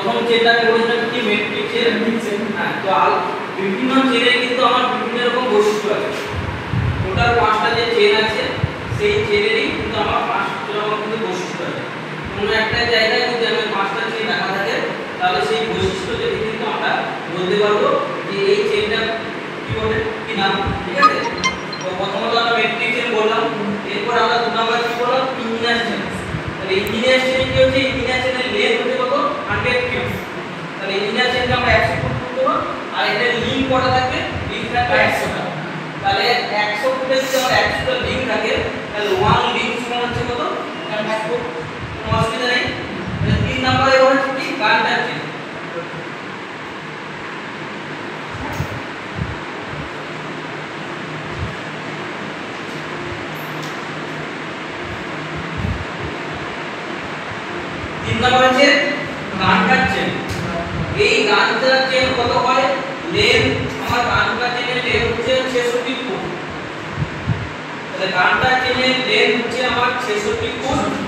প্রথম চেনটা আমি বলেছিলাম কি মেট্রিক চেন। হ্যাঁ, তো বিভিন্ন চেনের কিন্তু আমার বিভিন্ন রকম বৈশিষ্ট্য আছে। টোটাল 5টা যে চেন আছে সেই চেনেরই কিন্তু আমার 5টা রকম কিন্তু বৈশিষ্ট্য আছে। কোনো একটা জায়গায় যদি আমি 5টা চেন রাখা থাকে তাহলে সেই বৈশিষ্ট্য দেখে কিন্তু আমরা বলতে পারবো যে এই চেনটা কি বলে কি নাম। ঠিক আছে, তো প্রথমত আমরা মেট্রিক চেন বললাম, এরপর আমরা 2 নাম্বার কি বললাম ইঞ্জিনিয়ার চেন। তাহলে ইঞ্জিনিয়ার চেন কি হচ্ছে, ইঞ্জিনিয়ার চেনের লেন্থ হচ্ছে কত 100 ফিট। তাহলে ইঞ্জিনিয়ার চেনটা আমরা 100 ফুট করব, আর এটা লিংক করা থাকে, লিংক থাকে 100টা। তাহলে 100 ফুটে যদি আমার 100টা লিংক থাকে তাহলে 1 লিংক সমান হচ্ছে কত 1 ফুট। কোনো অসুবিধা নেই। তাহলে 3 নম্বরে হচ্ছে কি গানটার চেন। হচ্ছে গানটার চেন। এই গানটার চেন কত হয়, লেন্থ আমার গানটার চেনের লেন্থ হচ্ছে 66 ফুট। তাহলে গানটার চেনের লেন্থ হচ্ছে আমার 66 ফুট।